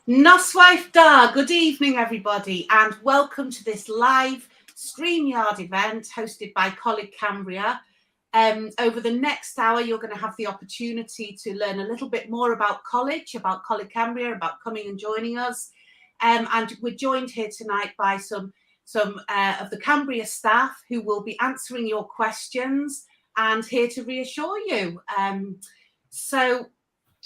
Noswaith da, good evening everybody, and welcome to this live StreamYard event hosted by Coleg Cambria. Over the next hour you're going to have the opportunity to learn a little bit more about college, about Coleg Cambria, about coming and joining us. And we're joined here tonight by some of the Cambria staff who will be answering your questions and here to reassure you. So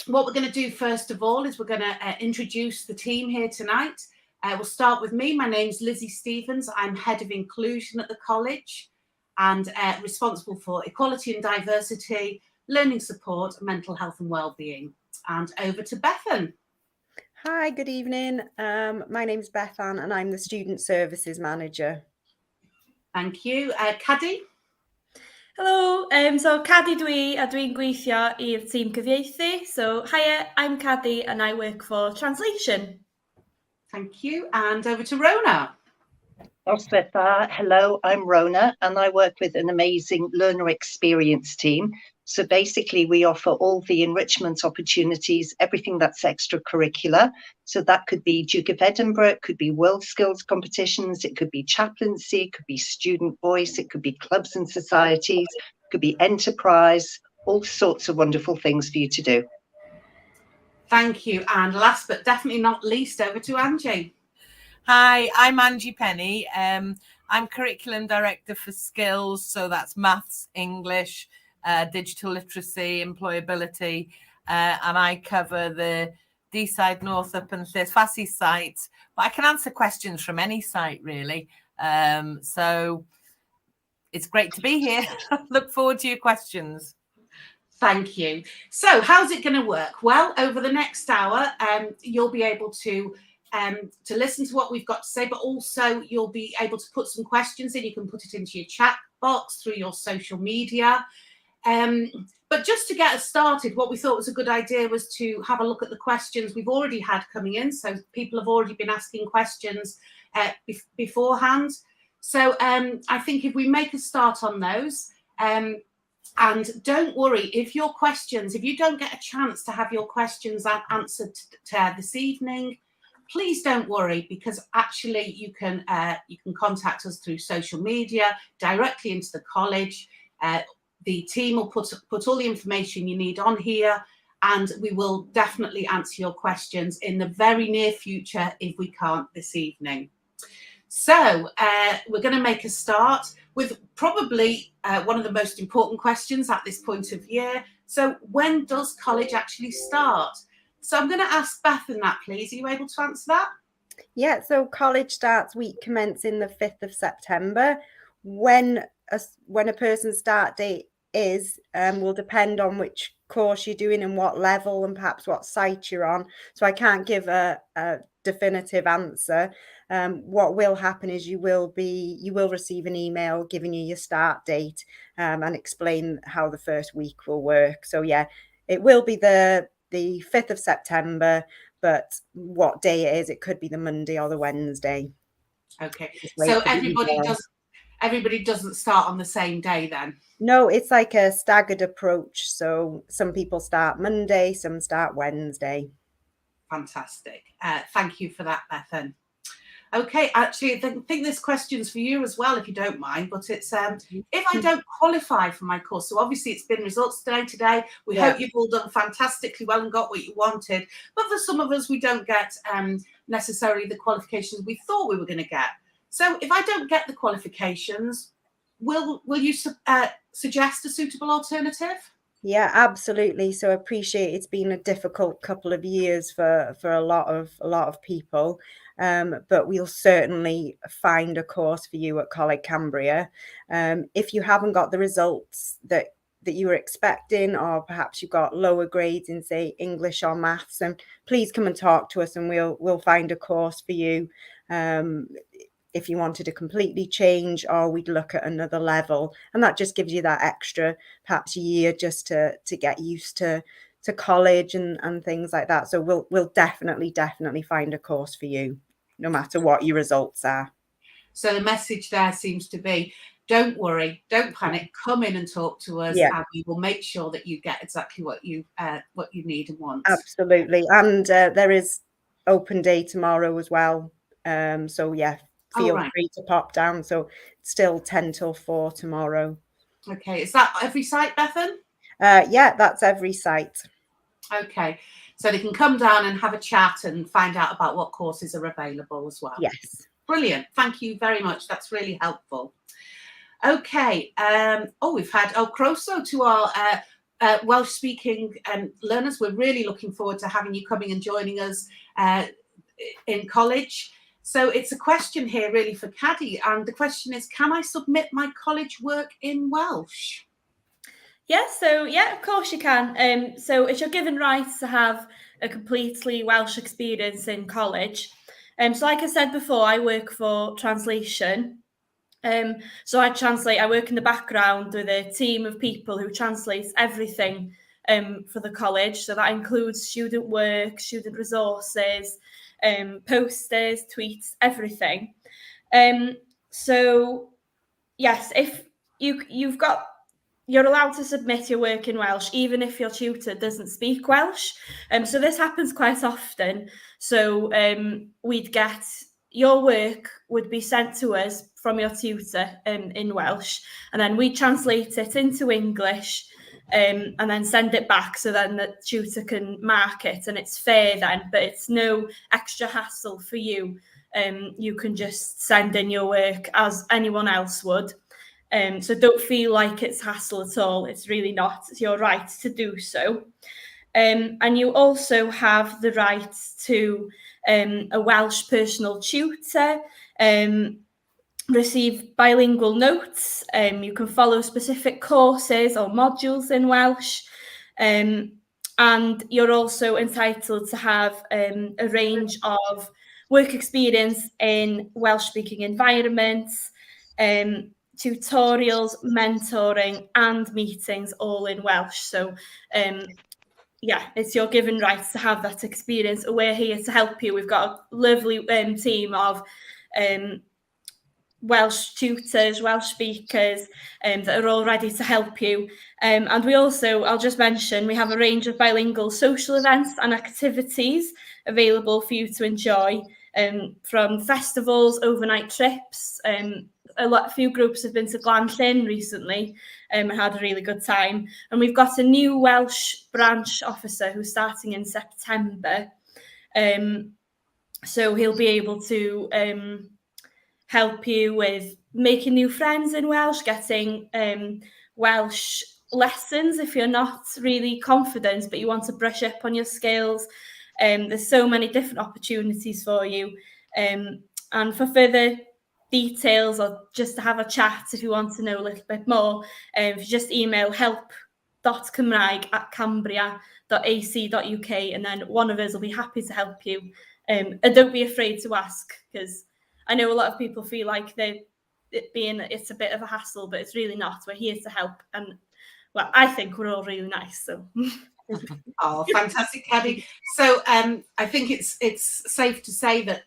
what we're going to do first of all is we're going to introduce the team here tonight. We'll start with me. My name's Lizzie Stevens. I'm Head of Inclusion at the college and responsible for equality and diversity, learning support, mental health and wellbeing. And over to Bethan. Hi, good evening. My name's Bethan and I'm the Student Services Manager. Thank you. Caddy? Hello, so Caddy dwi, a dwi'n gweithio i'r tîm cyfieithu. So, hiya, I'm Caddy and I work for translation. Thank you. And over to Rona. Hello, I'm Rona and I work with an amazing learner experience team. So basically we offer all the enrichment opportunities, everything that's extracurricular. So that could be Duke of Edinburgh, it could be world skills competitions, it could be chaplaincy, it could be student voice, it could be clubs and societies, it could be enterprise, all sorts of wonderful things for you to do. Thank you. And last but definitely not least, over to Angie. Hi, I'm Angie Penny. I'm Curriculum Director for Skills, so that's Maths, English, digital literacy, employability, and I cover the D-side, Northup and Llysfasi sites, but I can answer questions from any site really. So it's great to be here. Look forward to your questions. Thank you. So how's it going to work? Well, over the next hour, you'll be able to listen to what we've got to say, but also you'll be able to put some questions in. You can put it into your chat box through your social media. But just to get us started, what we thought was a good idea was to have a look at the questions we've already had coming in. So people have already been asking questions beforehand. So I think if we make a start on those, and don't worry, if you don't get a chance to have your questions answered this evening, please don't worry, because actually you can contact us through social media, directly into the college. The team will put all the information you need on here, and we will definitely answer your questions in the very near future if we can't this evening. So we're going to make a start with probably one of the most important questions at this point of year. So when does college actually start? So I'm going to ask Bethan that, please. Are you able to answer that? Yeah, so college starts week commencing the 5th of September. When a person's start date is will depend on which course you're doing and what level and perhaps what site you're on. So I can't give a definitive answer. What will happen is you will receive an email giving you your start date and explain how the first week will work. So yeah, it will be the 5th of September, but what day it is, it could be the Monday or the Wednesday. Okay, so everybody doesn't start on the same day then? No, it's like a staggered approach. So some people start Monday, some start Wednesday. Fantastic. Thank you for that, Bethan. Okay, actually, I think this question's for you as well, if you don't mind, but it's if I don't qualify for my course, so obviously it's been results today. We hope you've all done fantastically well and got what you wanted, but for some of us, we don't get necessarily the qualifications we thought we were going to get. So if I don't get the qualifications, will you suggest a suitable alternative? Yeah, absolutely. So I appreciate it's been a difficult couple of years for a lot of people, but we'll certainly find a course for you at Coleg Cambria. If you haven't got the results that you were expecting, or perhaps you've got lower grades in, say, English or maths, then please come and talk to us and we'll find a course for you. If you wanted to completely change, or we'd look at another level, and that just gives you that extra perhaps year just to get used to college and things like that. So we'll definitely find a course for you, no matter what your results are. So the message there seems to be, don't worry, don't panic. Come in and talk to us, Yeah. and we will make sure that you get exactly what you need and want. Absolutely. And there is open day tomorrow as well. So yeah, feel free to pop down. So it's still 10 till 4 tomorrow. Okay, is that every site, Bethan? Yeah, that's every site. Okay, so they can come down and have a chat and find out about what courses are available as well. Yes. Brilliant. Thank you very much. That's really helpful. Okay. We've had Croso to our Welsh speaking learners. We're really looking forward to having you coming and joining us in college. So it's a question here really for Caddy, and the question is, can I submit my college work in Welsh? Yeah, of course you can. So it's your given right to have a completely Welsh experience in college. So like I said before, I work for translation. So I work in the background with a team of people who translates everything for the college. So that includes student work, student resources, posters, tweets, everything. So yes, if you're allowed to submit your work in Welsh, even if your tutor doesn't speak Welsh. So this happens quite often. So your work would be sent to us from your tutor in Welsh, and then we translate it into English and then send it back, so then the tutor can mark it, and it's fair then, but it's no extra hassle for you. You can just send in your work as anyone else would. So don't feel like it's hassle at all. It's really not. It's your right to do so. And you also have the right to a Welsh personal tutor, receive bilingual notes. You can follow specific courses or modules in Welsh. And you're also entitled to have a range of work experience in Welsh-speaking environments, tutorials, mentoring, and meetings all in Welsh. So it's your given right to have that experience. We're here to help you. We've got a lovely team of Welsh tutors, Welsh speakers that are all ready to help you. And we also, I'll just mention, we have a range of bilingual social events and activities available for you to enjoy, from festivals, overnight trips. A few groups have been to Glanllyn recently and had a really good time. And we've got a new Welsh branch officer who's starting in September. So he'll be able to help you with making new friends in Welsh, getting Welsh lessons if you're not really confident but you want to brush up on your skills. There's so many different opportunities for you. And for further details or just to have a chat if you want to know a little bit more, if you just email help.cymraeg@cambria.ac.uk, and then one of us will be happy to help you. And don't be afraid to ask, because I know a lot of people feel like it's a bit of a hassle, but it's really not. We're here to help, and well, I think we're all really nice. So. Oh, fantastic, Caddy. So I think it's safe to say that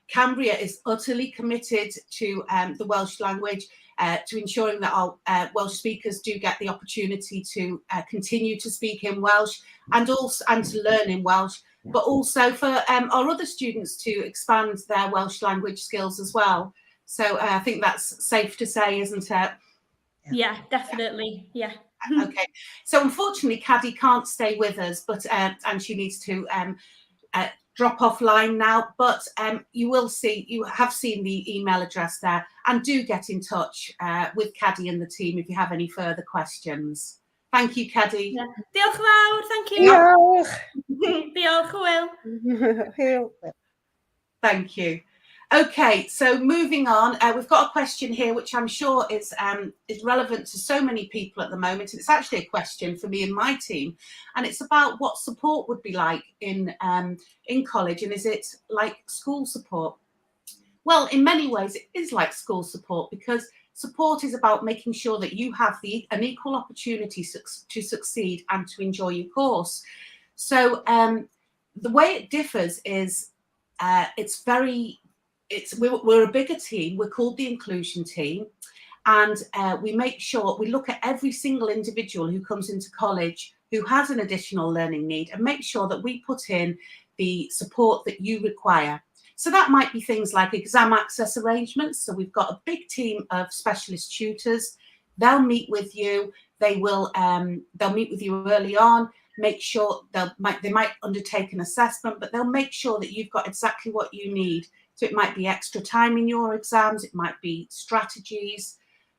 Cambria is utterly committed to the Welsh language, to ensuring that our Welsh speakers do get the opportunity to continue to speak in Welsh and to learn in Welsh, but also for our other students to expand their Welsh language skills as well. So I think that's safe to say, isn't it? Yeah, definitely. Yeah. Okay. So unfortunately, Caddy can't stay with us, but and she needs to drop offline now. But you have seen the email address there, and do get in touch with Caddy and the team if you have any further questions. Thank you, Caddy. Yeah. Diolch yn fawr. Thank you. Diolch, Hwyl. Thank you. Okay, so moving on, we've got a question here which I'm sure is relevant to so many people at the moment. It's actually a question for me and my team, and it's about what support would be like in college, and is it like school support? Well, in many ways, it is like school support, because support is about making sure that you have an equal opportunity to succeed and to enjoy your course. So the way it differs is we're a bigger team. We're called the inclusion team, And we make sure we look at every single individual who comes into college who has an additional learning need and make sure that we put in the support that you require. So that might be things like exam access arrangements. So we've got a big team of specialist tutors. They'll meet with you. They'll meet with you early on, make sure they might undertake an assessment, but they'll make sure that you've got exactly what you need. So it might be extra time in your exams, it might be strategies,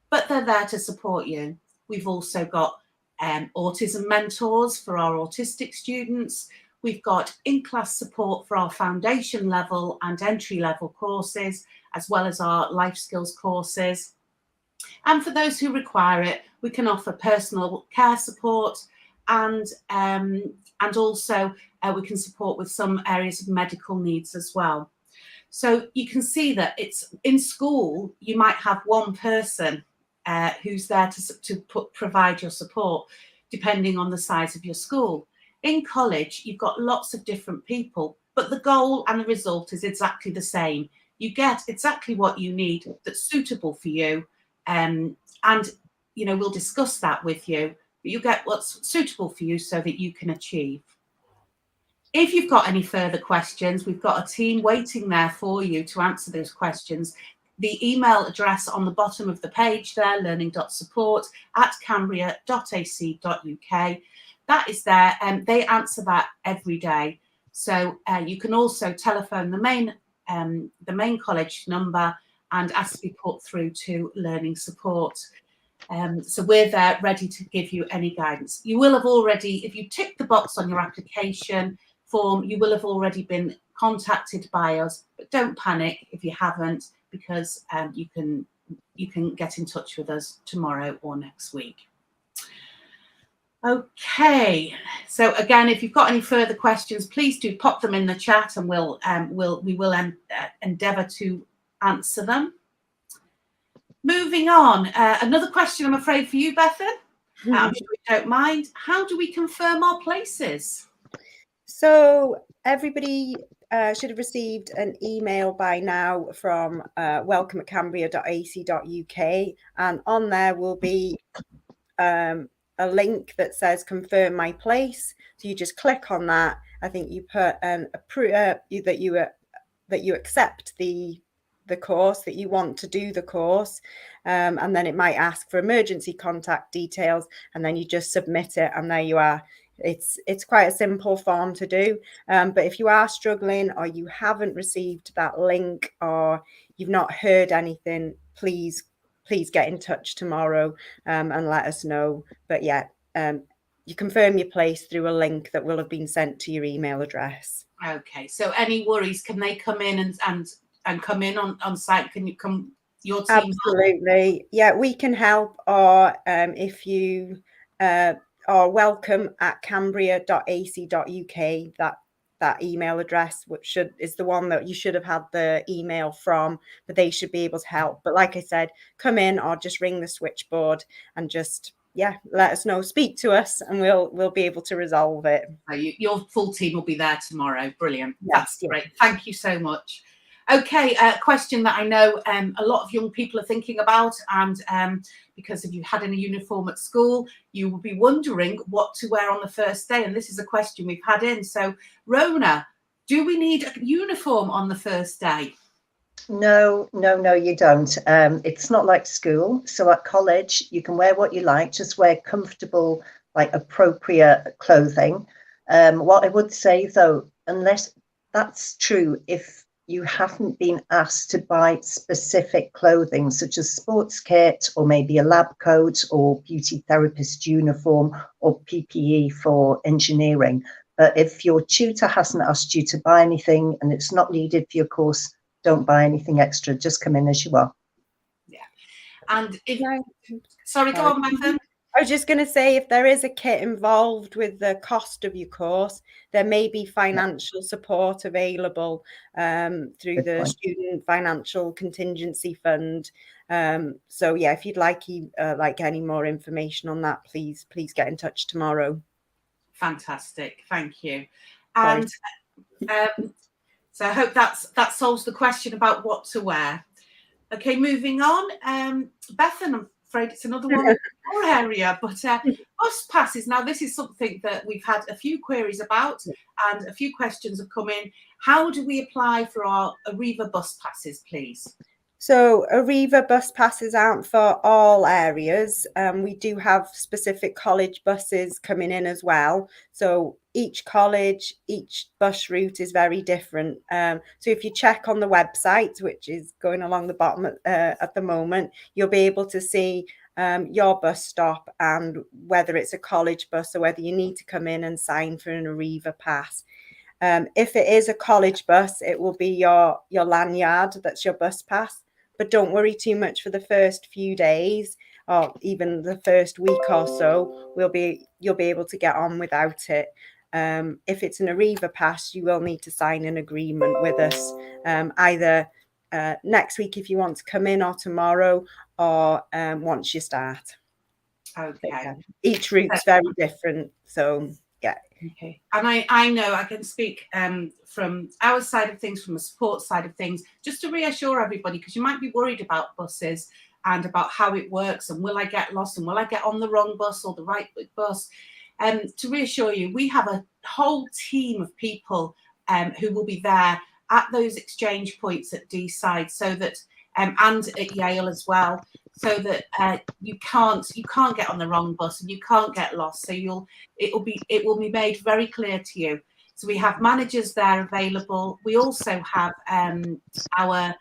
but they're there to support you. We've also got Autism Mentors for our autistic students. We've got in-class support for our foundation level and entry level courses, as well as our life skills courses. And for those who require it, we can offer personal care support, and also we can support with some areas of medical needs as well. So you can see that it's in school, you might have one person who's there to provide your support, depending on the size of your school. In college, you've got lots of different people, but the goal and the result is exactly the same. You get exactly what you need that's suitable for you. And, you know, we'll discuss that with you, but you get what's suitable for you so that you can achieve. If you've got any further questions, we've got a team waiting there for you to answer those questions. The email address on the bottom of the page there, learning.support@cambria.ac.uk. That is there, and they answer that every day. So you can also telephone the main college number and ask to be put through to learning support. So we're there ready to give you any guidance. You will have already, if you tick the box on your application form, you will have already been contacted by us, but don't panic if you haven't, because you can get in touch with us tomorrow or next week. Okay, so again, if you've got any further questions, please do pop them in the chat, and we will endeavour to answer them. Moving on, another question, I'm afraid, for you, Bethan. I'm sure you don't mind. How do we confirm our places? So everybody should have received an email by now from welcome@cambria.ac.uk, and on there will be a link that says confirm my place. So you just click on that. I think you put that you accept the course, that you want to do the course, and then it might ask for emergency contact details, and then you just submit it, and there you are. It's quite a simple form to do, but if you are struggling or you haven't received that link or you've not heard anything, please get in touch tomorrow and let us know. But yeah, you confirm your place through a link that will have been sent to your email address. Okay, so any worries, can they come in and come in on site? Can you come, your team? Absolutely, yeah, we can help. Or if you are welcome@cambria.ac.uk, that email address, which is the one that you should have had the email from, but they should be able to help. But like I said, come in or just ring the switchboard and just let us know, speak to us, and we'll be able to resolve it. Your full team will be there tomorrow. Brilliant. Yes, That's great. Thank you so much. Okay, a question that I know a lot of young people are thinking about, and because if you had a uniform at school, you will be wondering what to wear on the first day. And this is a question we've had in. So, Rona, do we need a uniform on the first day? No, you don't. It's not like school. So at college, you can wear what you like, just wear comfortable, like appropriate clothing. What I would say, though, unless that's true, if you haven't been asked to buy specific clothing, such as sports kit or maybe a lab coat or beauty therapist uniform or PPE for engineering. But if your tutor hasn't asked you to buy anything and it's not needed for your course, don't buy anything extra. Just come in as you are. Yeah. And if sorry, go on, Bethan. I was just going to say, if there is a kit involved with the cost of your course, there may be financial support available through the Student Financial Contingency Fund. So yeah, if you'd like any more information on that, please get in touch tomorrow. Fantastic, thank you. And so I hope that solves the question about what to wear. Okay, moving on. Bethan, I'm afraid it's another one in your area, but bus passes. Now, this is something that we've had a few queries about, and a few questions have come in. How do we apply for our Arriva bus passes, please? So Arriva bus passes aren't for all areas. We do have specific college buses coming in as well. So each college, each bus route is very different. So if you check on the website, which is going along the bottom at the moment, you'll be able to see your bus stop and whether it's a college bus or whether you need to come in and sign for an Arriva pass. If it is a college bus, it will be your lanyard, that's your bus pass. But don't worry too much for the first few days or even the first week or so. You'll be able to get on without it. If it's an Arriva pass, you will need to sign an agreement with us, either next week if you want to come in, or tomorrow, or once you start. Okay. Each route's very different, so yeah. Okay. And I know I can speak from our side of things, from the support side of things, just to reassure everybody, because you might be worried about buses and about how it works, and will I get lost, and will I get on the wrong bus or the right bus? To reassure you, we have a whole team of people who will be there at those exchange points at Deeside, so that and at Yale as well, so that you can't get on the wrong bus and you can't get lost. So it will be made very clear to you. So we have managers there available. We also have our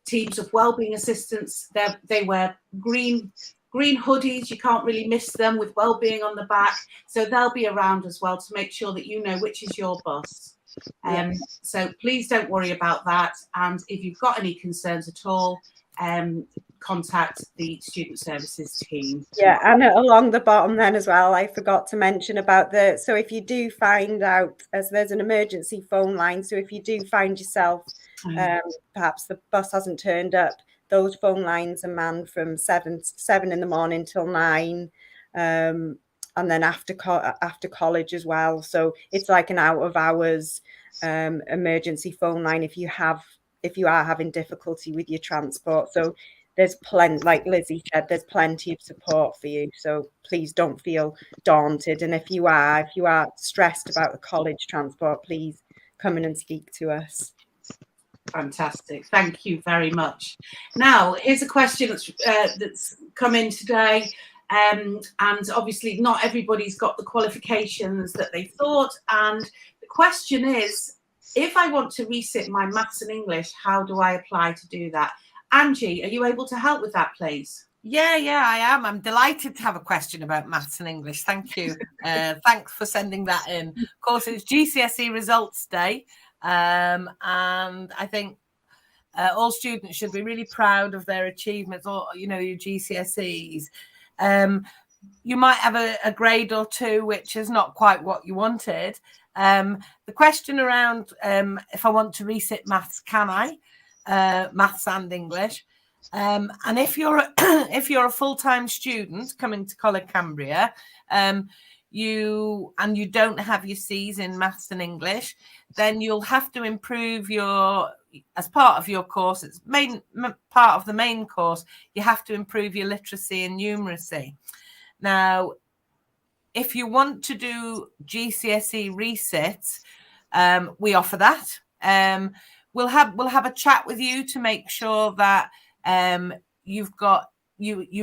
teams of wellbeing assistants. They wear green hoodies. You can't really miss them, with wellbeing on the back. So they'll be around as well to make sure that you know which is your bus. So please don't worry about that. And if you've got any concerns at all, contact the student services team. Yeah, and along the bottom then as well, I forgot to mention about so if you do find out, as there's an emergency phone line, so if you do find yourself perhaps the bus hasn't turned up, those phone lines are manned from 7 in the morning till 9, and then after college as well. So it's like an out of hours emergency phone line if you are having difficulty with your transport. So there's plenty, like Lizzie said, there's plenty of support for you. So please don't feel daunted. And if you are stressed about the college transport, please come in and speak to us. Fantastic. Thank you very much. Now, here's a question that's come in today. And obviously not everybody's got the qualifications that they thought. And the question is, if I want to resit my maths and English, how do I apply to do that? Angie, are you able to help with that, please? Yeah, I am. I'm delighted to have a question about maths and English. Thank you. Thanks for sending that in. Of course, it's GCSE Results Day. And I think all students should be really proud of their achievements, or, your GCSEs. You might have a grade or two which is not quite what you wanted. The question around if I want to resit maths, can I? Maths and English. And if you're a full-time student coming to Coleg Cambria, you don't have your C's in maths and English, then you'll have to improve as part of your course, it's part of the main course, you have to improve your literacy and numeracy. Now, if you want to do GCSE resets, we offer that. We'll have a chat with you to make sure that you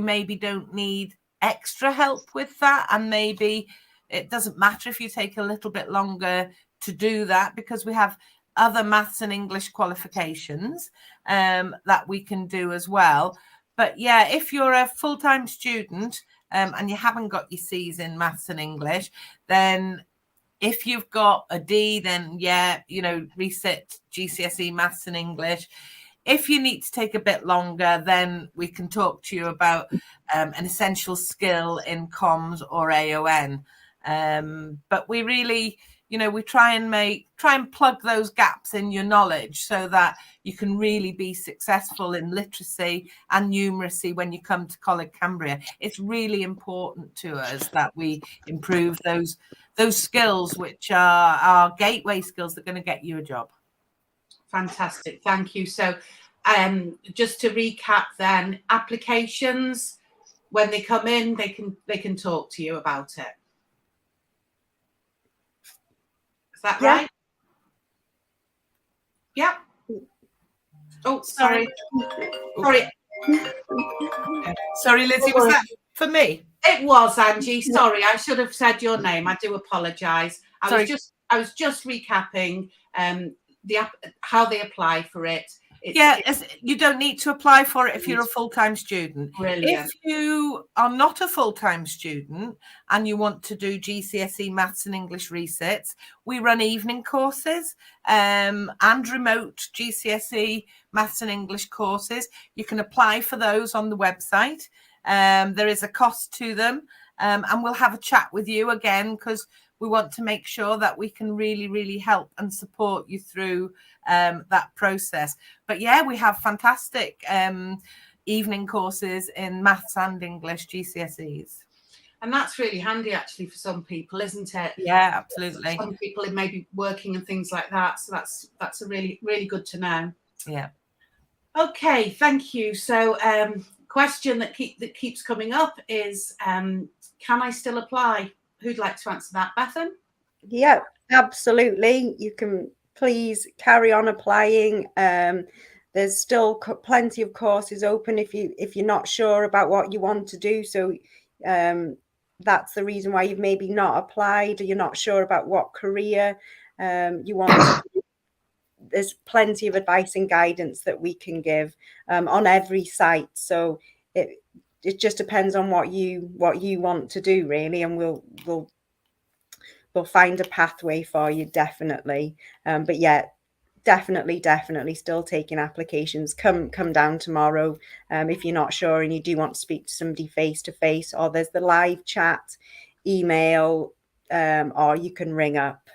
maybe don't need extra help with that, and maybe it doesn't matter if you take a little bit longer to do that, because we have other maths and English qualifications that we can do as well. But yeah, if you're a full-time student and you haven't got your C's in maths and English, then if you've got a D, then reset GCSE maths and English. If you need to take a bit longer, then we can talk to you about an essential skill in comms or AON. But we really, we try and plug those gaps in your knowledge so that you can really be successful in literacy and numeracy when you come to Coleg Cambria. It's really important to us that we improve those skills, which are our gateway skills that are going to get you a job. Fantastic. Thank you. So just to recap then, applications, when they come in, they can talk to you about it. Is that right? Yeah. Oh, sorry. Sorry. Sorry, Lizzie, was that for me? It was, Angie. Sorry, I should have said your name. I do apologise. I was just recapping how they apply for it. You don't need to apply for it if you're a full-time student. Brilliant. If you are not a full-time student and you want to do GCSE Maths and English Resets, we run evening courses and remote GCSE Maths and English courses. You can apply for those on the website. There is a cost to them, and we'll have a chat with you again, because we want to make sure that we can really, really help and support you through that process. But yeah, we have fantastic evening courses in Maths and English GCSEs. And that's really handy, actually, for some people, isn't it? Yeah, absolutely. Some people may be working and things like that. So that's a really, really good to know. Yeah. Okay, thank you. So question that keeps coming up is, can I still apply? Who'd like to answer that? Bethan? Yeah, absolutely. You can please carry on applying. There's still plenty of courses open if you're not sure about what you want to do. So that's the reason why you've maybe not applied, or you're not sure about what career you want to do. There's plenty of advice and guidance that we can give on every site. So it just depends on what you want to do, really, and we'll find a pathway for you, definitely. But yeah, definitely still taking applications. Come down tomorrow if you're not sure and you do want to speak to somebody face to face, or there's the live chat, email, or you can ring up.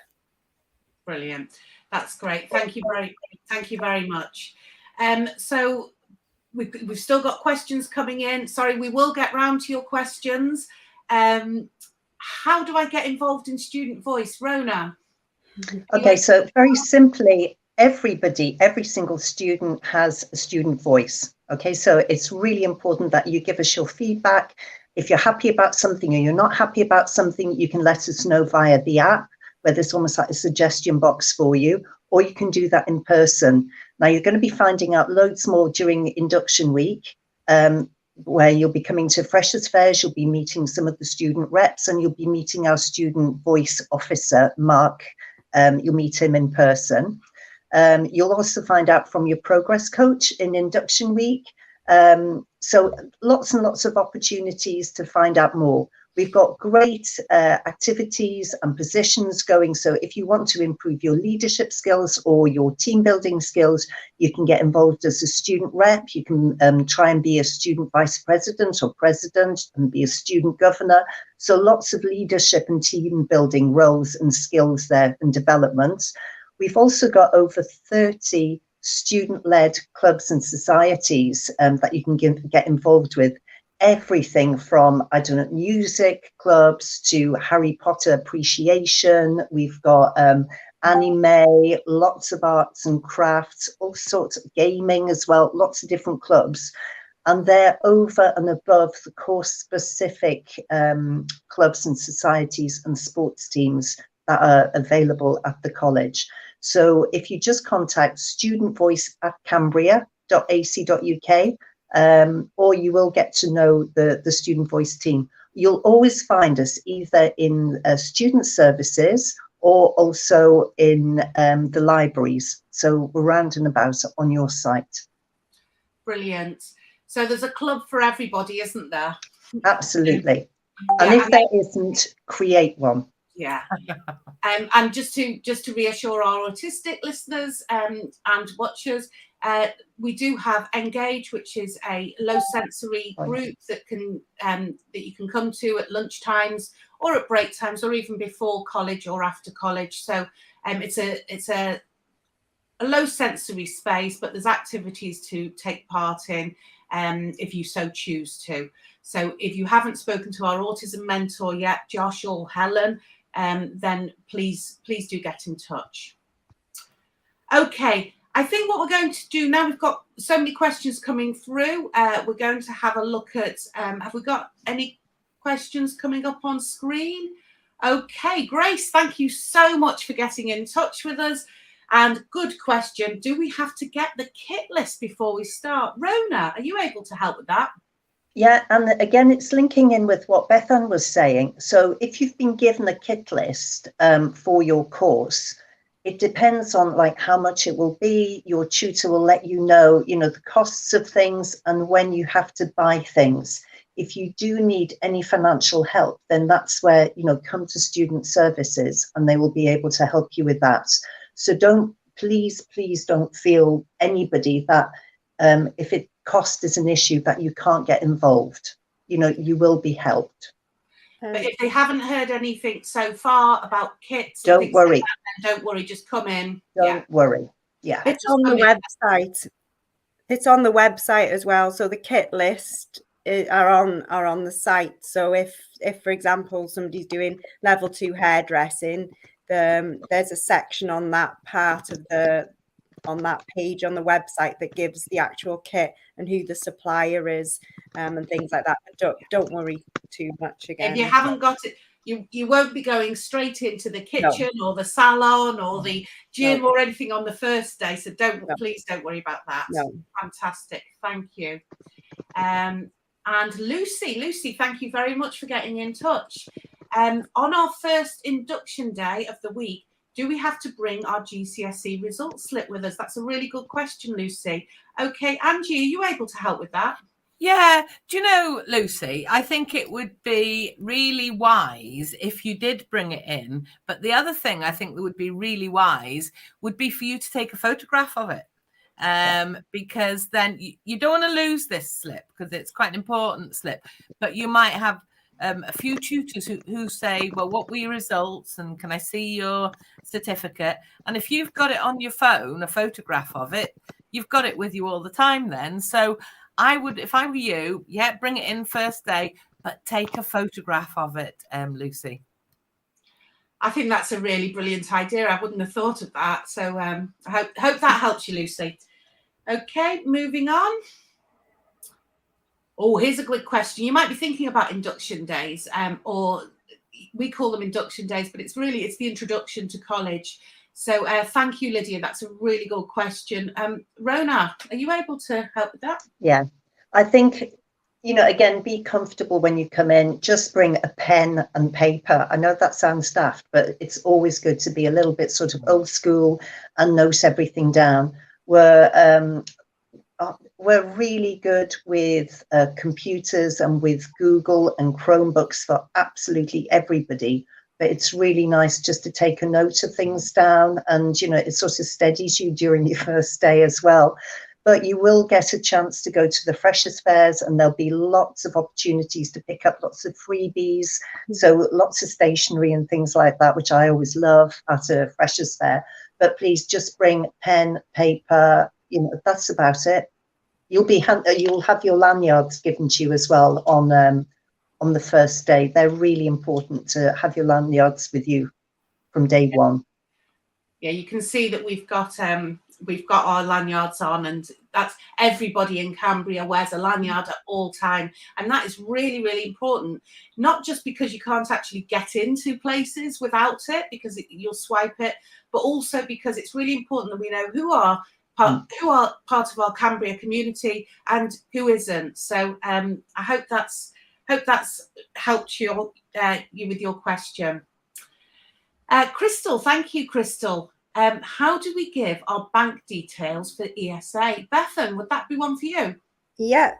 Brilliant. That's great. Thank you very much. So we've still got questions coming in. Sorry, we will get round to your questions. How do I get involved in Student Voice, Rona? Okay, so very simply, every single student has a student voice. Okay, so it's really important that you give us your feedback. If you're happy about something or you're not happy about something, you can let us know via the app, where there's almost like a suggestion box for you, or you can do that in person. Now, you're going to be finding out loads more during induction week, where you'll be coming to Freshers' Fairs, you'll be meeting some of the student reps, and you'll be meeting our student voice officer, Mark. You'll meet him in person. You'll also find out from your progress coach in induction week. So lots and lots of opportunities to find out more. We've got great activities and positions going. So if you want to improve your leadership skills or your team building skills, you can get involved as a student rep. You can try and be a student vice president or president and be a student governor. So lots of leadership and team building roles and skills there and developments. We've also got over 30 student-led clubs and societies that you can get involved with. Everything from, I don't know, music clubs to Harry Potter appreciation. We've got anime, lots of arts and crafts, all sorts of gaming as well, lots of different clubs. And they're over and above the course-specific clubs and societies and sports teams that are available at the college. So if you just contact studentvoice@cambria.ac.uk, or you will get to know the Student Voice team. You'll always find us either in student services or also in the libraries. So we're round and about on your site. Brilliant. So there's a club for everybody, isn't there? Absolutely. And if there isn't, create one. Yeah. And just to reassure our autistic listeners and watchers, we do have Engage, which is a low sensory group that you can come to at lunch times or at break times or even before college or after college. So it's a low sensory space, but there's activities to take part in if you so choose to. So if you haven't spoken to our autism mentor yet, Josh or Helen, then please do get in touch. Okay, I think what we're going to do now, we've got so many questions coming through. We're going to have a look at, have we got any questions coming up on screen? Okay, Grace, thank you so much for getting in touch with us. And good question, do we have to get the kit list before we start? Rona, are you able to help with that? Yeah, and again, it's linking in with what Bethan was saying. So if you've been given a kit list for your course, it depends on like how much it will be. Your tutor will let you know, the costs of things and when you have to buy things. If you do need any financial help, then that's where, come to Student Services and they will be able to help you with that. So please don't feel anybody that if cost is an issue that you can't get involved. You will be helped. But if they haven't heard anything so far about kits, don't worry. Like that, then don't worry, just come in. Don't worry. Yeah. It's on the website. It's on the website as well. So the kit list are on the site. So if for example somebody's doing level 2 hairdressing, there's a section on that on that page on the website that gives the actual kit and who the supplier is and things like that. But don't worry too much again. If you haven't got it, you won't be going straight into the kitchen or the salon or the gym or anything on the first day. So please don't worry about that. No. Fantastic. Thank you. And Lucy, thank you very much for getting in touch. On our first induction day of the week, do we have to bring our GCSE results slip with us? That's a really good question, Lucy. Okay, Angie, are you able to help with that? Yeah. Do you know, Lucy, I think it would be really wise if you did bring it in. But the other thing I think that would be really wise would be for you to take a photograph of it. Because then you don't want to lose this slip because it's quite an important slip. But you might have a few tutors who say, well, what were your results and can I see your certificate? And if you've got it on your phone, a photograph of it, you've got it with you all the time then. So I would, if I were you, bring it in first day, but take a photograph of it, Lucy. I think that's a really brilliant idea. I wouldn't have thought of that. So I hope that helps you, Lucy. Okay, moving on. Oh, here's a good question. You might be thinking about induction days, or we call them induction days, but it's the introduction to college. So thank you, Lydia. That's a really good question. Rona, are you able to help with that? Yeah, I think, again, be comfortable when you come in. Just bring a pen and paper. I know that sounds daft, but it's always good to be a little bit sort of old school and note everything down. We're really good with computers and with Google and Chromebooks for absolutely everybody. But it's really nice just to take a note of things down and, it sort of steadies you during your first day as well. But you will get a chance to go to the Freshers' Fairs and there'll be lots of opportunities to pick up lots of freebies. So lots of stationery and things like that, which I always love at a Freshers' Fair. But please just bring pen, paper, that's about it. You'll have your lanyards given to you as well on the first day. They're really important to have your lanyards with you from day one. Yeah, you can see that we've got our lanyards on, and that's everybody in Cambria wears a lanyard at all time, and that is really, really important. Not just because you can't actually get into places without it, because you'll swipe it, but also because it's really important that we know who are part of our Cambria community and who isn't. So I hope that's helped you with your question. Crystal, thank you, Crystal. How do we give our bank details for ESA? Bethan, would that be one for you? Yeah.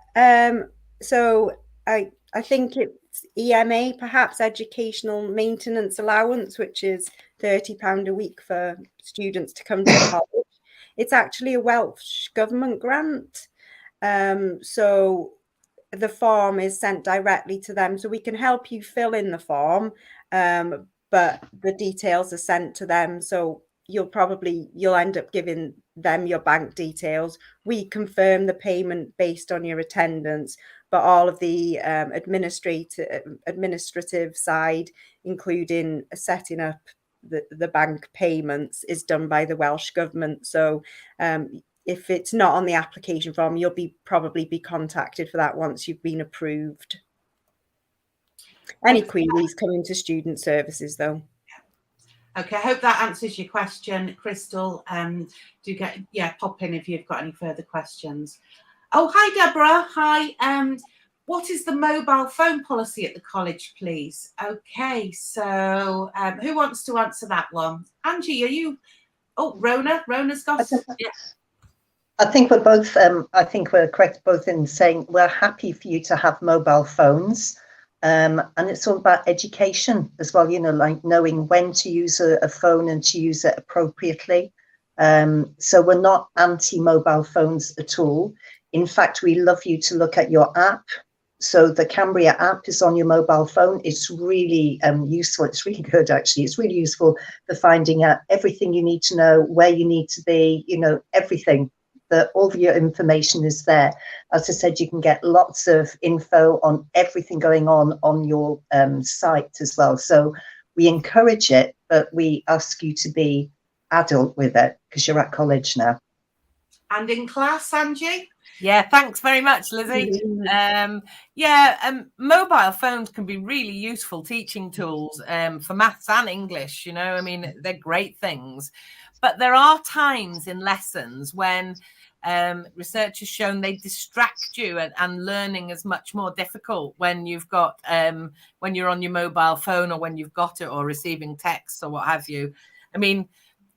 So I think it's EMA, perhaps Educational Maintenance Allowance, which is £30 a week for students to come to college. It's actually a Welsh government grant. So the form is sent directly to them. So we can help you fill in the form, but the details are sent to them. So you'll end up giving them your bank details. We confirm the payment based on your attendance, but all of the administrative side, including setting up the bank payments is done by the Welsh government. So if it's not on the application form, you'll probably be contacted for that once you've been approved. Any queries coming to student services though. Okay, I hope that answers your question, Crystal. Pop in if you've got any further questions. Oh, hi, Deborah. Hi. What is the mobile phone policy at the college, please? Okay, so who wants to answer that one? Angie, are you? Oh, Rona. Rona's got. I think we're both. I think we're correct both in saying we're happy for you to have mobile phones. And it's all about education as well, like knowing when to use a phone and to use it appropriately. So we're not anti-mobile phones at all. In fact, we love you to look at your app. So the Cambria app is on your mobile phone. It's really useful. It's really good, actually. It's really useful for finding out everything you need to know, where you need to be, everything. All of your information is there. As I said, you can get lots of info on everything going on your site as well. So we encourage it, but we ask you to be adult with it because you're at college now. And in class, Angie? Yeah, thanks very much, Lizzie. Mobile phones can be really useful teaching tools for maths and English. They're great things. But there are times in lessons when research has shown they distract you, and learning is much more difficult when you've got when you're on your mobile phone, or when you've got it, or receiving texts or what have you.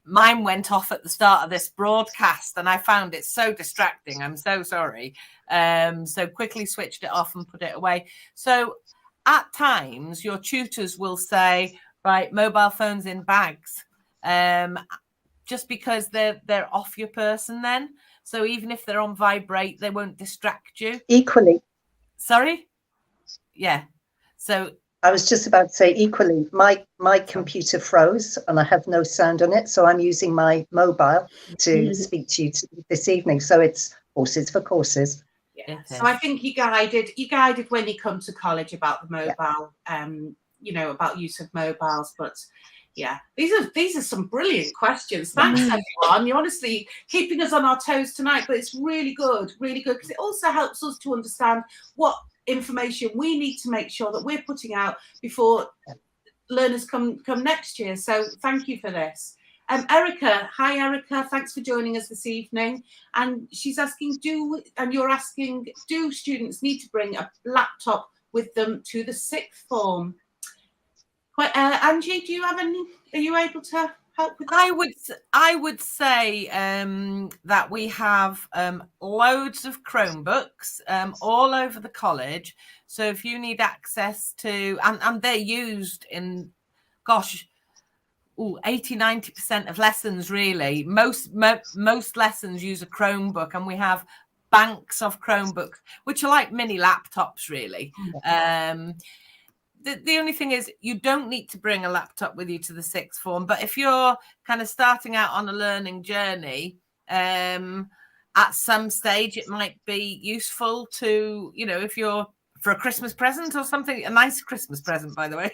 Mine went off at the start of this broadcast and I found it so distracting. I'm so sorry. So quickly switched it off and put it away. So at times your tutors will say, right, mobile phones in bags, just because they're off your person then. So even if they're on vibrate, they won't distract you. Equally. Sorry? Yeah. So I was just about to say equally, my computer froze and I have no sound on it. So I'm using my mobile to speak to you this evening. So it's horses for courses. Yeah. So I think you guided when you come to college about the mobile, about use of mobiles. But yeah, these are some brilliant questions. Thanks, everyone. You're honestly keeping us on our toes tonight, but it's really good, because it also helps us to understand what information we need to make sure that we're putting out before learners come next year. So thank you for this. Erica, hi Erica, thanks for joining us this evening. And she's asking, do students need to bring a laptop with them to the sixth form? Angie, do you have are you able to help with that? I would say that we have loads of Chromebooks all over the college. So if you need access to, and they're used in, 80-90% of lessons really. Most lessons use a Chromebook, and we have banks of Chromebooks, which are like mini laptops really. The only thing is you don't need to bring a laptop with you to the sixth form. But if you're kind of starting out on a learning journey, at some stage, it might be useful to, if you're for a Christmas present or something, a nice Christmas present, by the way.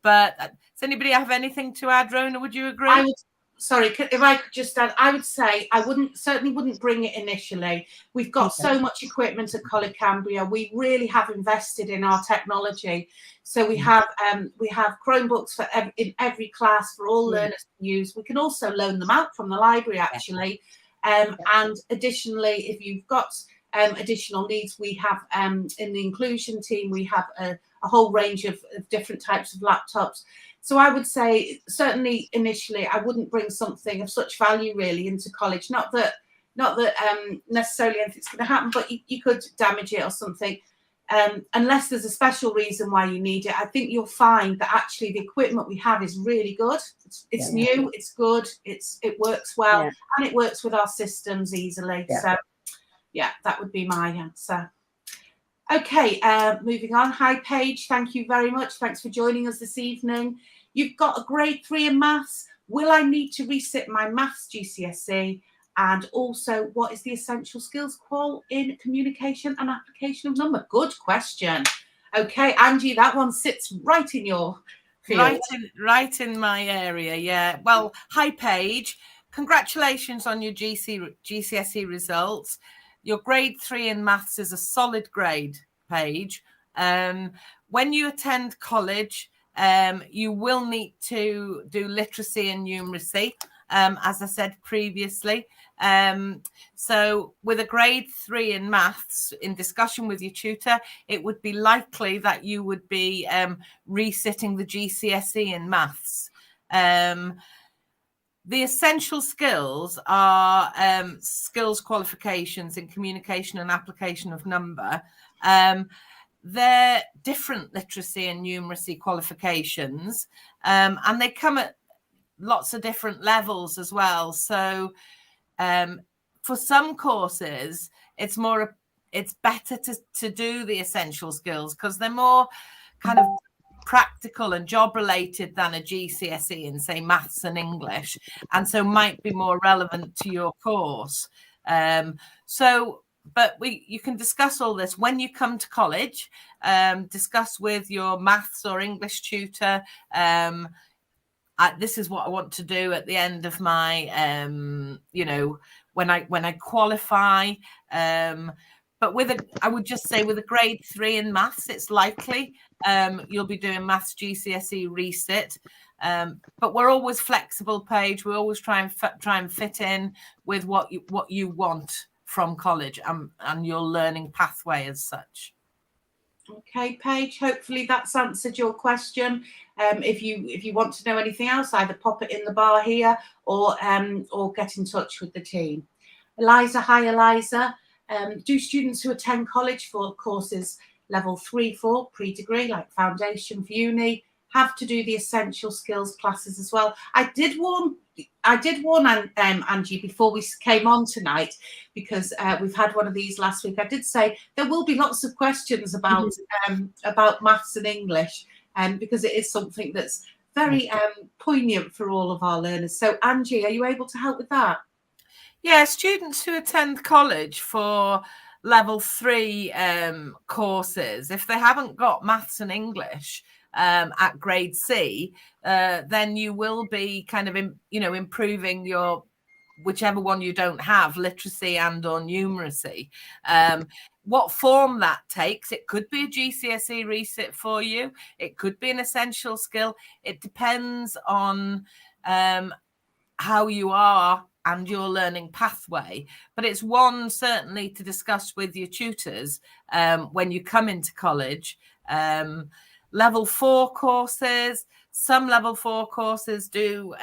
But does anybody have anything to add, Rona? Would you agree? Sorry, if I could just add, I would say I certainly wouldn't bring it initially. We've got so much equipment at College Cambria. We really have invested in our technology. So we have Chromebooks in every class for all learners to use. We can also loan them out from the library actually. And additionally, if you've got additional needs, we have in the inclusion team, we have a whole range of different types of laptops. So I would say certainly initially I wouldn't bring something of such value really into college. Not that necessarily anything's going to happen, but you could damage it or something. Unless there's a special reason why you need it. I think you'll find that actually the equipment we have is really good. It's new, it's good, it works well, and it works with our systems easily. So yeah, that would be my answer. Okay, moving on. Hi, Paige. Thank you very much. Thanks for joining us this evening. You've got a grade 3 in maths. Will I need to resit my maths GCSE? And also, what is the essential skills qual in communication and application of number? Good question. Okay, Angie, that one sits right in your field. Right in my area, yeah. Well, hi Paige. Congratulations on your GCSE results. Your grade 3 in maths is a solid grade, Paige. When you attend college, you will need to do literacy and numeracy, as I said previously. So with a grade 3 in maths, in discussion with your tutor, it would be likely that you would be resitting the GCSE in maths. The essential skills are skills qualifications in communication and application of number. They're different literacy and numeracy qualifications, and they come at lots of different levels as well. So for some courses, it's better to do the essential skills because they're more kind of practical and job related than a GCSE in, say, maths and English, and so might be more relevant to your course. But you can discuss all this when you come to college. Discuss with your maths or English tutor. This is what I want to do at the end of my, when I qualify. But I would just say with a grade 3 in maths, it's likely you'll be doing maths GCSE resit. But we're always flexible, Paige. We always try and fit in with what you want from college and your learning pathway as such. Okay, Paige, hopefully that's answered your question. If you want to know anything else, either pop it in the bar here or get in touch with the team. Eliza, hi Eliza. Do students who attend college for courses level 3, 4, pre-degree, like foundation for uni, have to do the essential skills classes as well? I did warn Angie before we came on tonight, because we've had one of these last week. I did say there will be lots of questions about maths and English, because it is something that's very poignant for all of our learners. So Angie, are you able to help with that? Yeah, students who attend college for level 3 courses, if they haven't got maths and English at grade C, then you will be kind of improving your whichever one you don't have, literacy and or numeracy. What form that takes, it could be a GCSE resit for you, it could be an essential skill. It depends on how you are and your learning pathway, but it's one certainly to discuss with your tutors when you come into college. Level 4 courses, some level 4 courses do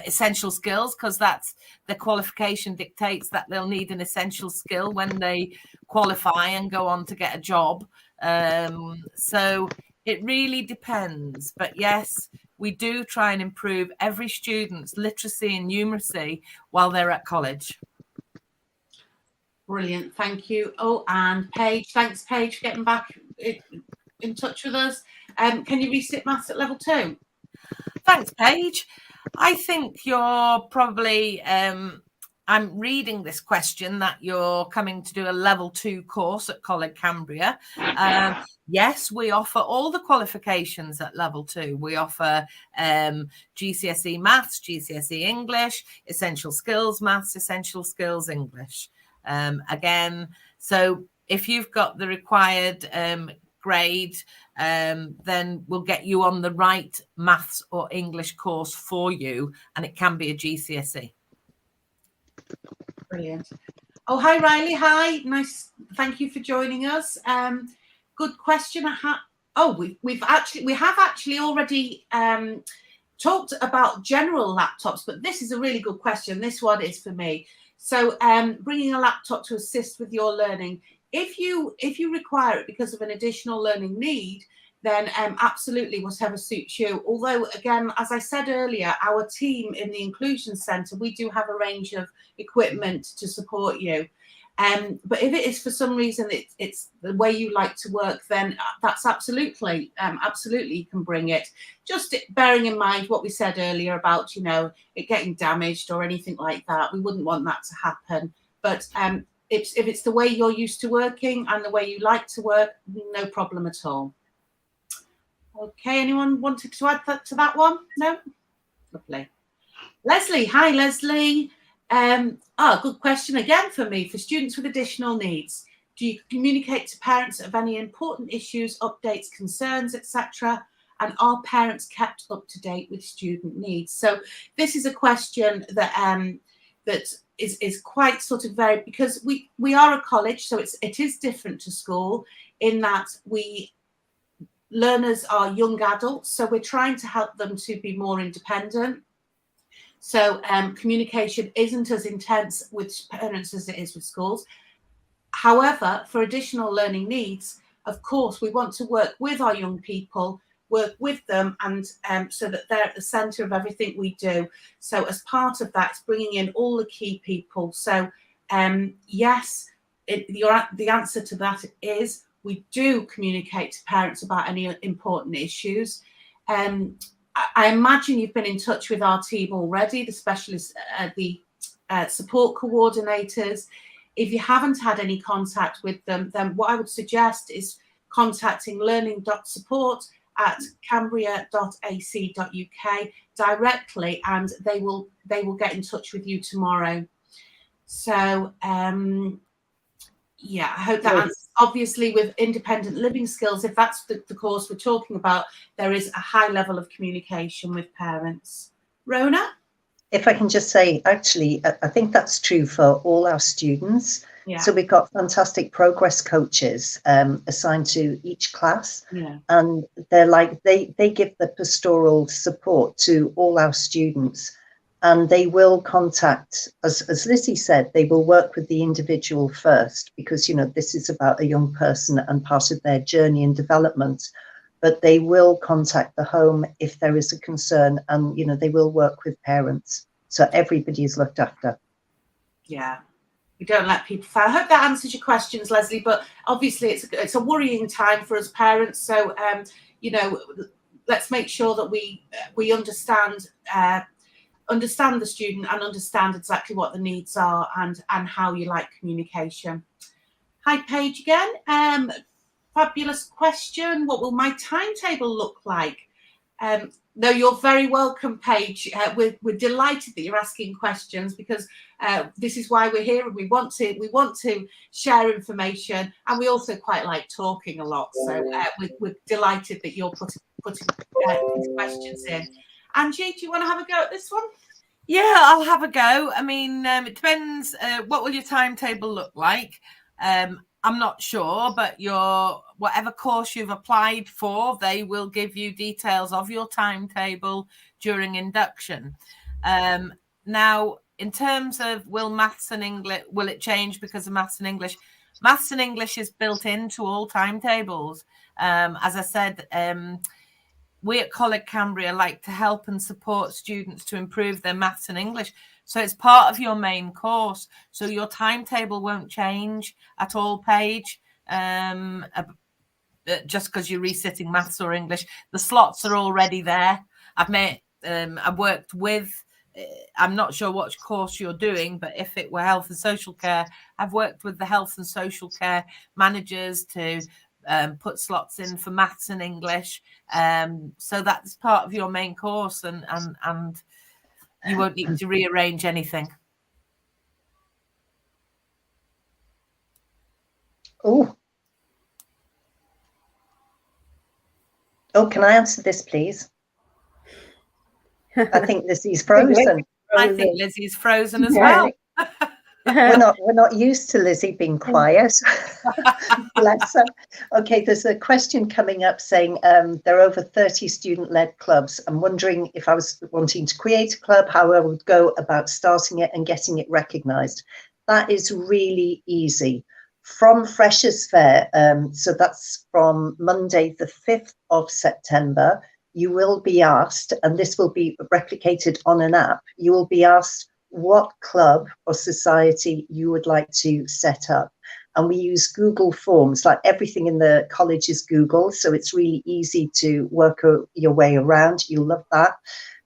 essential skills, because that's the qualification dictates that they'll need an essential skill when they qualify and go on to get a job. So it really depends, but yes, we do try and improve every student's literacy and numeracy while they're at college. Brilliant, thank you. Oh, and Paige, thanks Paige for getting back in touch with us. Can you resit maths at level 2? Thanks, Paige. I think you're probably, I'm reading this question that you're coming to do a level 2 course at College Cambria. Yes, we offer all the qualifications at level 2. We offer GCSE maths, GCSE English, essential skills maths, essential skills English. Again, so if you've got the required grade, then we'll get you on the right maths or English course for you, and it can be a GCSE. Brilliant. Oh, hi Riley. Hi, nice. Thank you for joining us. Good question. We have actually already talked about general laptops, but this is a really good question. This one is for me. So bringing a laptop to assist with your learning. If you require it because of an additional learning need, then absolutely whatever suits you. Although, again, as I said earlier, our team in the Inclusion Centre, we do have a range of equipment to support you. But if it is for some reason it's the way you like to work, then that's absolutely you can bring it. Just bearing in mind what we said earlier about, it getting damaged or anything like that. We wouldn't want that to happen. But if it's the way you're used to working and the way you like to work, no problem at all. Okay, anyone wanted to add that to that one? No? Lovely. Leslie, hi Leslie. Good question again for me. For students with additional needs, do you communicate to parents of any important issues, updates, concerns, etc.? And are parents kept up to date with student needs? So this is a question that that is quite sort of varied, because we are a college, so it is different to school in that learners are young adults, so we're trying to help them to be more independent. So communication isn't as intense with parents as it is with schools. However, for additional learning needs, of course, we want to work with our young people, work with them, and so that they're at the centre of everything we do. So as part of that, it's bringing in all the key people. So yes, the answer to that is we do communicate to parents about any important issues. I imagine you've been in touch with our team already, the specialists, the support coordinators. If you haven't had any contact with them, then what I would suggest is contacting learning.support@cambria.ac.uk directly, and they will get in touch with you tomorrow. So yeah, I hope that answers. Obviously, with independent living skills, if that's the course we're talking about, there is a high level of communication with parents. Rona? If I can just say, actually, I think that's true for all our students. Yeah. So we've got fantastic progress coaches assigned to each class. Yeah. And they're like, they give the pastoral support to all our students. And they will contact, as Lizzie said, they will work with the individual first, because, you know, this is about a young person and part of their journey and development. But they will contact the home if there is a concern, and, you know, they will work with parents. So everybody is looked after. Yeah, we don't let people fail. I hope that answers your questions, Leslie. But obviously, it's a worrying time for us parents. So, you know, let's make sure that we understand the student and understand exactly what the needs are and how you like communication. Hi, Paige again. Fabulous question. What will my timetable look like? No, you're very welcome, Paige. We're delighted that you're asking questions, because this is why we're here, and we want to share information, and we also quite like talking a lot. So we're delighted that you're putting these questions in. Angie, do you want to have a go at this one? Yeah, I'll have a go. I mean, it depends. What will your timetable look like? I'm not sure, but whatever course you've applied for, they will give you details of your timetable during induction. Now, in terms of will it change because of maths and English? Maths and English is built into all timetables. As I said, we at College Cambria like to help and support students to improve their maths and English. So it's part of your main course. So your timetable won't change at all, Paige, just because you're resitting maths or English. The slots are already there. I've worked with, I'm not sure what course you're doing, but if it were health and social care, I've worked with the health and social care managers to put slots in for maths and English. So that's part of your main course, and you won't need to rearrange anything. Oh, can I answer this, please? I think Lizzie's frozen. I think Lizzie's frozen as well. We're not used to Lizzie being quiet. Bless her. Okay, there's a question coming up saying there are over 30 student-led clubs. I'm wondering if I was wanting to create a club, how I would go about starting it and getting it recognised. That is really easy. From Freshers' Fair, so that's from Monday the 5th of September, you will be asked, and this will be replicated on an app, you will be asked what club or society you would like to set up. And we use Google Forms, like everything in the college is Google, so it's really easy to work your way around. You'll love that.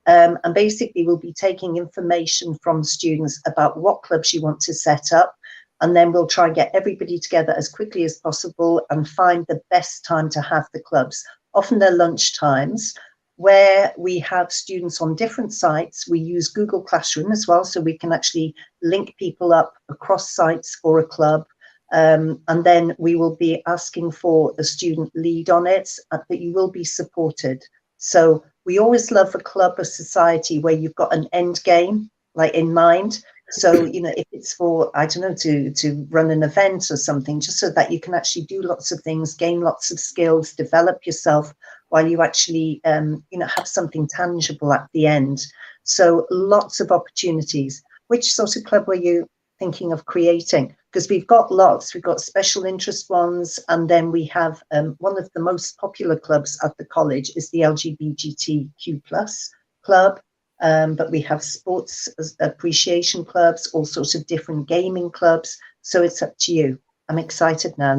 And basically we'll be taking information from students about what clubs you want to set up, and then we'll try and get everybody together as quickly as possible and find the best time to have the clubs. often they're lunch times, where we have students on different sites. We use Google Classroom as well, so we can actually link people up across sites for a club. And then we will be asking for a student lead on it, but you will be supported. So we always love a club or society where you've got an end game, like, in mind. So, you know, if it's for, I don't know, to run an event or something, just so that you can actually do lots of things, gain lots of skills, develop yourself, while you actually, you know, have something tangible at the end. So lots of opportunities. Which sort of club were you thinking of creating? Because we've got lots. We've got special interest ones, and then we have one of the most popular clubs at the college is the LGBTQ+ club. But we have sports appreciation clubs, all sorts of different gaming clubs. So it's up to you. I'm excited now,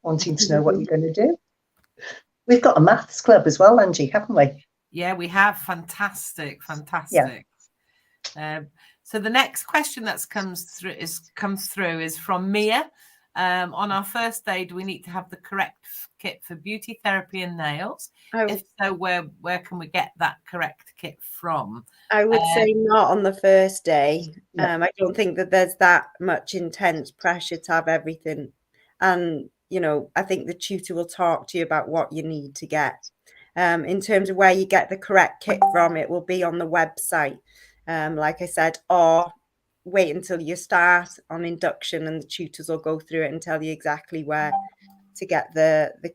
wanting to know what you're going to do. We've got a maths club as well, Angie, haven't we? Yeah, we have. Fantastic. Yeah. So the next question that comes through is from Mia. On our first day, do we need to have the correct kit for beauty therapy and nails? If so, where can we get that correct kit from? I would say not on the first day. No. I don't think that there's that much intense pressure to have everything. And, you know, I think the tutor will talk to you about what you need to get. In terms of where you get the correct kit from, it will be on the website, like I said, or wait until you start on induction and the tutors will go through it and tell you exactly where to get the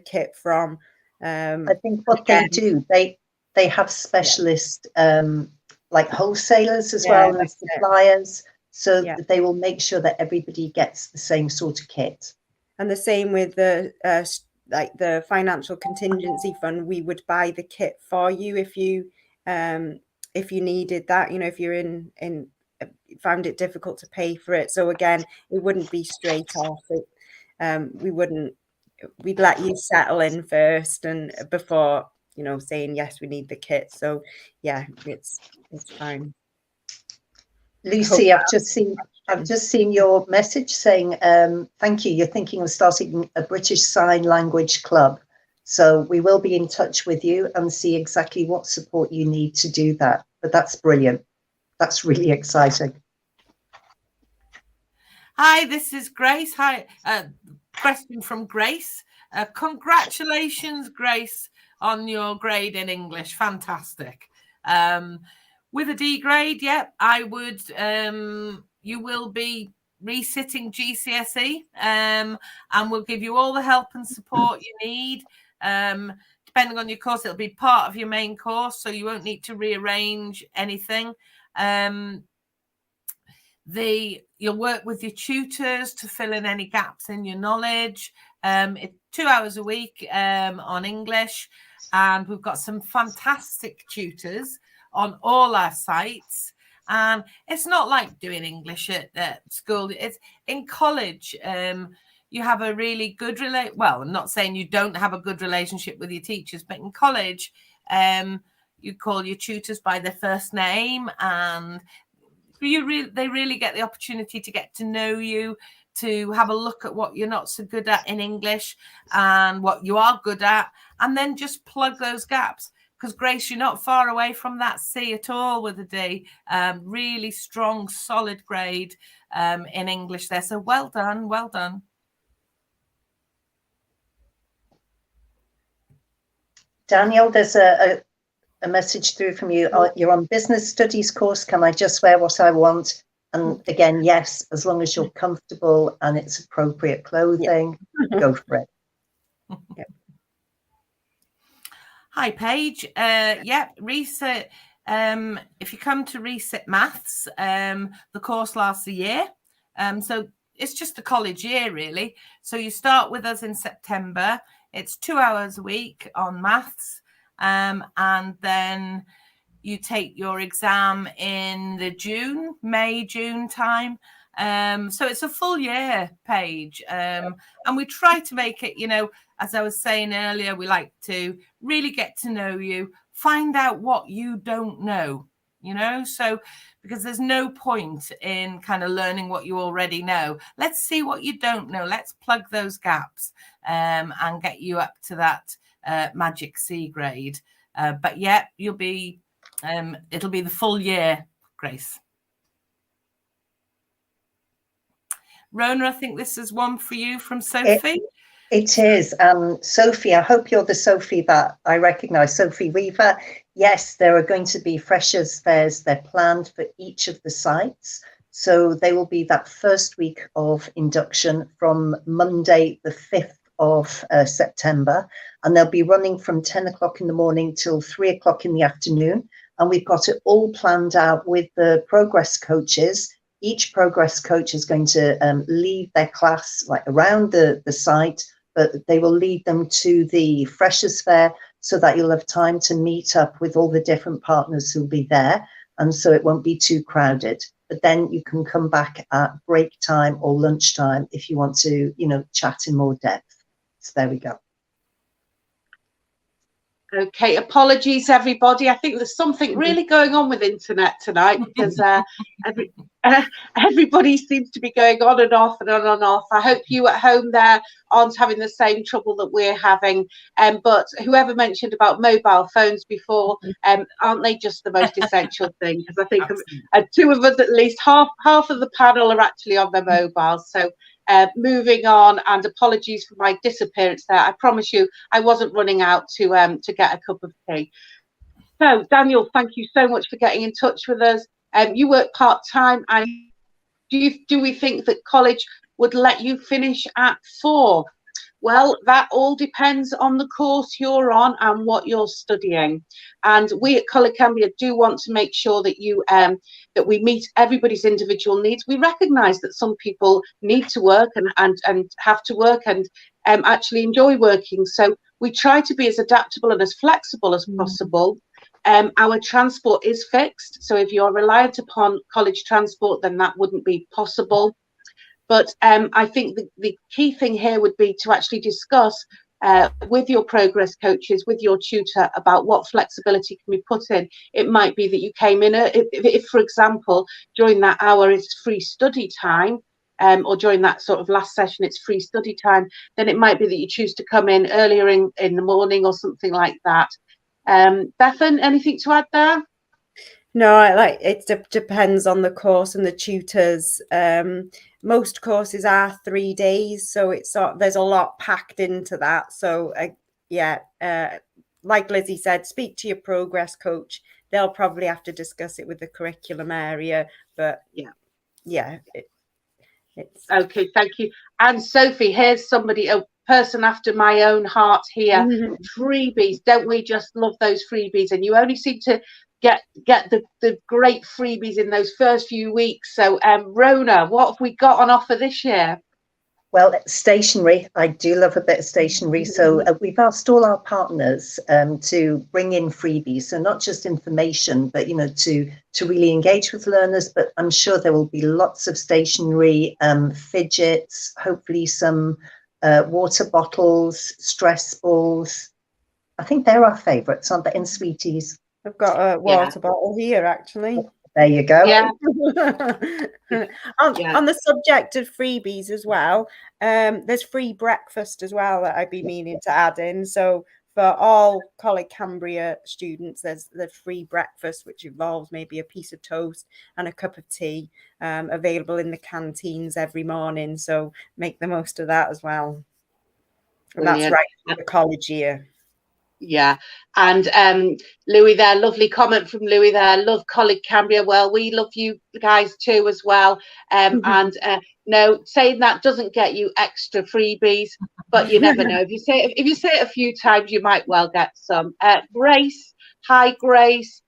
kit from. I think what they do, they have specialist like wholesalers as well, and suppliers, so that they will make sure that everybody gets the same sort of kit. And the same with the like the financial contingency fund, we would buy the kit for you if you needed that, you know, if you're in found it difficult to pay for it. So again, it wouldn't be straight off. We'd let you settle in first and before, you know, saying yes, we need the kit. So yeah, it's fine. Lucy, I've just seen your message saying thank you. You're thinking of starting a British Sign Language club. So we will be in touch with you and see exactly what support you need to do that. But that's brilliant. That's really exciting. Hi, this is Grace. Hi, question from Grace. Congratulations, Grace, on your grade in English. Fantastic. With a D grade, I would, you will be resitting GCSE, and we'll give you all the help and support you need. Depending on your course, it'll be part of your main course, so you won't need to rearrange anything. You'll work with your tutors to fill in any gaps in your knowledge. It's 2 hours a week on English, and we've got some fantastic tutors on all our sites. And it's not like doing English at school. It's in college. You have a really good well, I'm not saying you don't have a good relationship with your teachers, but in college, you call your tutors by their first name, and they really get the opportunity to get to know you, to have a look at what you're not so good at in English and what you are good at, and then just plug those gaps. Because Grace, you're not far away from that C at all with a D. Really strong, solid grade in English there. So well done, well done. Daniel, there's a message through from you. You're on business studies course. Can I just wear what I want? And again, yes, as long as you're comfortable and it's appropriate clothing, go for it. Hi, Paige. Reset. If you come to Reset Maths, the course lasts a year. So it's just a college year, really. So you start with us in September. It's 2 hours a week on maths. And then you take your exam in the May, June time. So it's a full year, Paige. And we try to make it, you know, as I was saying earlier, we like to really get to know you, find out what you don't know, you know, so because there's no point in kind of learning what you already know. Let's see what you don't know. Let's plug those gaps and get you up to that magic C grade. But yeah, you'll be, it'll be the full year, Grace. Rona, I think this is one for you from Sophie. It is. Sophie, I hope you're the Sophie that I recognise, Sophie Weaver. Yes, there are going to be freshers fairs. They're planned for each of the sites. So they will be that first week of induction from Monday, the 5th of September. And they'll be running from 10 o'clock in the morning till 3 o'clock in the afternoon. And we've got it all planned out with the progress coaches. Each progress coach is going to lead their class like around the site, but they will lead them to the Freshers' Fair so that you'll have time to meet up with all the different partners who'll be there. And so it won't be too crowded. But then you can come back at break time or lunchtime if you want to, chat in more depth. So there we go. Okay, apologies everybody. I think there's something really going on with internet tonight because everybody seems to be going on and off and on and off. I hope you at home there aren't having the same trouble that we're having. But whoever mentioned about mobile phones before, aren't they just the most essential thing? Because I think two of us, at least half of the panel, are actually on their mobiles. So moving on, and apologies for my disappearance there. I promise you I wasn't running out to get a cup of tea. So Daniel, thank you so much for getting in touch with us. You work part-time, and do we think that college would let you finish at 4? Well, that all depends on the course you're on and what you're studying. And we at College Cambria do want to make sure that that we meet everybody's individual needs. We recognise that some people need to work and have to work and actually enjoy working. So we try to be as adaptable and as flexible as possible. Our transport is fixed. So if you're reliant upon college transport, then that wouldn't be possible. But I think the key thing here would be to actually discuss with your progress coaches, with your tutor, about what flexibility can be put in. It might be that you came in, if for example, during that hour it's free study time, or during that sort of last session it's free study time, then it might be that you choose to come in earlier in the morning or something like that. Bethan, anything to add there? No, it depends on the course and the tutors. Most courses are 3 days, so there's a lot packed into that. So like Lizzie said, speak to your progress coach. They'll probably have to discuss it with the curriculum area, but it's okay. Thank you. And Sophie, here's somebody, a person after my own heart here. Freebies, don't we just love those freebies? And you only seem to get the great freebies in those first few weeks. So Rona, what have we got on offer this year? Well, stationery, I do love a bit of stationery. So we've asked all our partners to bring in freebies. So not just information, but, to really engage with learners. But I'm sure there will be lots of stationery, fidgets, hopefully some water bottles, stress balls. I think they're our favourites, aren't they? And sweeties. I've got a water bottle here, actually. There you go. Yeah. On the subject of freebies as well, there's free breakfast as well that I'd be meaning to add in. So for all College Cambria students, there's the free breakfast, which involves maybe a piece of toast and a cup of tea, available in the canteens every morning. So make the most of that as well. And that's right for the college year. Yeah, and Louis there, lovely comment from Louis there. Love College Cambria. Well, we love you guys too as well. And no, saying that doesn't get you extra freebies, but you never know. If you say it a few times, you might well get some. Grace, hi Grace.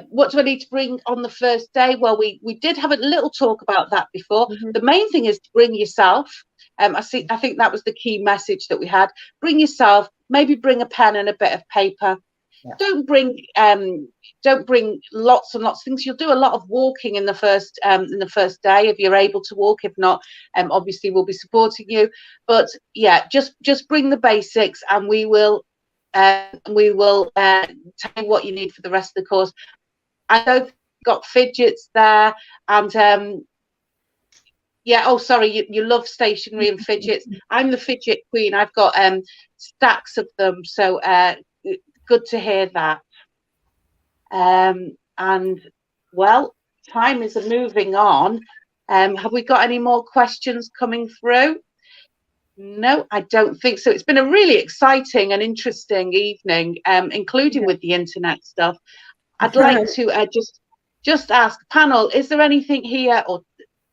What do I need to bring on the first day? Well, we did have a little talk about that before. The main thing is to bring yourself. I think that was the key message that we had. Bring yourself. Maybe bring a pen and a bit of paper. Yeah. Don't bring lots and lots of things. You'll do a lot of walking in the first day if you're able to walk. If not, obviously we'll be supporting you. But yeah, just bring the basics, and we will tell you what you need for the rest of the course. I know you've got fidgets there, and Yeah. Oh, sorry. You love stationery and fidgets. I'm the fidget queen. I've got stacks of them. So good to hear that. And well, time is moving on. Have we got any more questions coming through? No, I don't think so. It's been a really exciting and interesting evening, including with the internet stuff. I'd like to just ask panel: is there anything here, or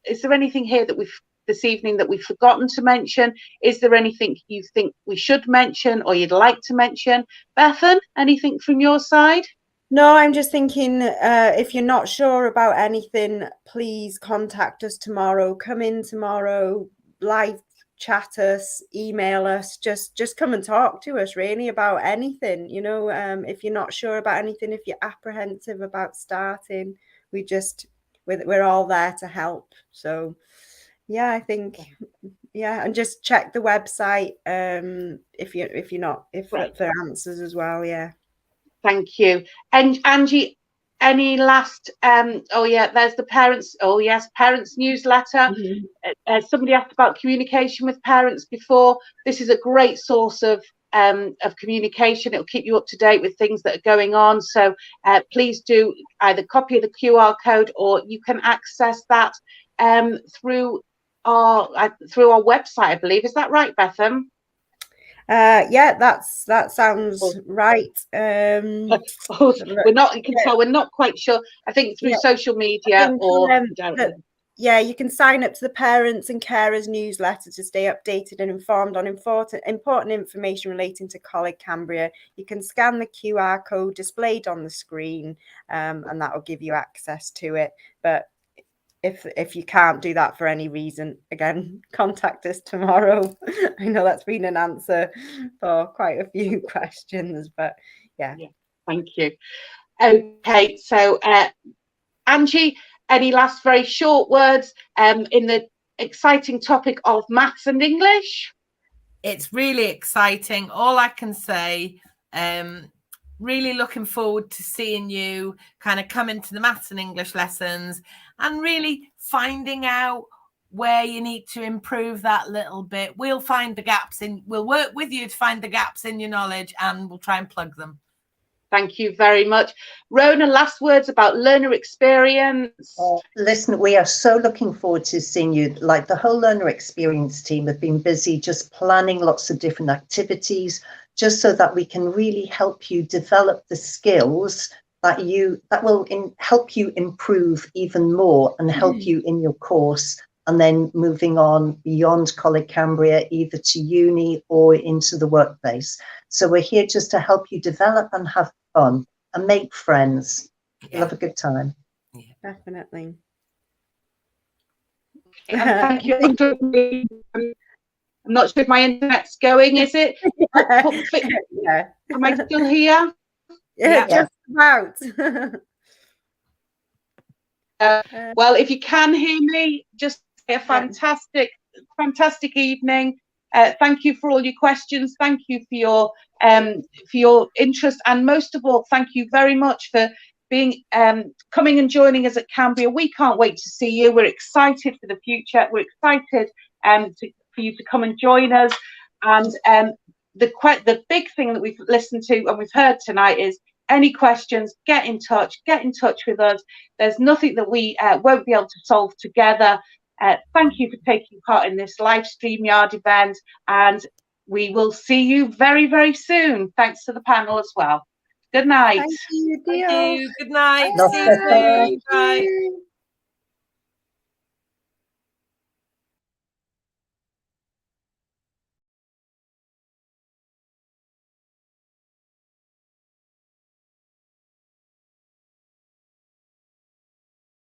is there anything here that we've this evening that we've forgotten to mention? Is there anything you think we should mention, or you'd like to mention? Bethan, anything from your side? No, I'm just thinking, if you're not sure about anything, please contact us tomorrow. Come in tomorrow, live chat us, email us, just come and talk to us really about anything. You know, if you're not sure about anything, if you're apprehensive about starting, we're all there to help. So yeah, I think, yeah, and just check the website for answers as well. Yeah. Thank you. And Angie, any last oh yeah, there's the parents. Oh yes, parents newsletter. Somebody asked about communication with parents before. This is a great source of communication. It'll keep you up to date with things that are going on. So please do either copy the QR code, or you can access that through our website, I believe. Is that right, Bethan? Yeah, that sounds right. We're not. You can tell we're not quite sure. I think through social media yeah, you can sign up to the Parents and Carers newsletter to stay updated and informed on important information relating to Coleg Cambria. You can scan the QR code displayed on the screen, and that will give you access to it. But if you can't do that for any reason, again, contact us tomorrow. I know that's been an answer for quite a few questions, but yeah. Thank you. Okay, so Angie, any last very short words in the exciting topic of maths and English? It's really exciting. All I can say, really looking forward to seeing you kind of come into the maths and English lessons and really finding out where you need to improve that little bit. We'll find the gaps we'll work with you to find the gaps in your knowledge, and we'll try and plug them. Thank you very much. Rona, last words about learner experience. Listen, we are so looking forward to seeing you. Like, the whole learner experience team have been busy just planning lots of different activities, just so that we can really help you develop the skills that will help you improve even more and help you in your course, and then moving on beyond Coleg Cambria, either to uni or into the workplace. So we're here just to help you develop and have fun and make friends. You'll have a good time. Yeah. Definitely. Thank you. I'm not sure if my internet's going, is it? Yeah. Am I still here? Yeah, just about. Well, if you can hear me, just a fantastic evening. Thank you for all your questions. Thank you for your interest, and most of all, thank you very much for being coming and joining us at Cambria. We can't wait to see you. We're excited for the future. We're excited for you to come and join us. And the big thing that we've listened to and we've heard tonight is, any questions, get in touch with us. There's nothing that we won't be able to solve together. Thank you for taking part in this live StreamYard event, and we will see you very, very soon. Thanks to the panel as well. Good night. Thank you, Thank you. Good night. Bye. Bye.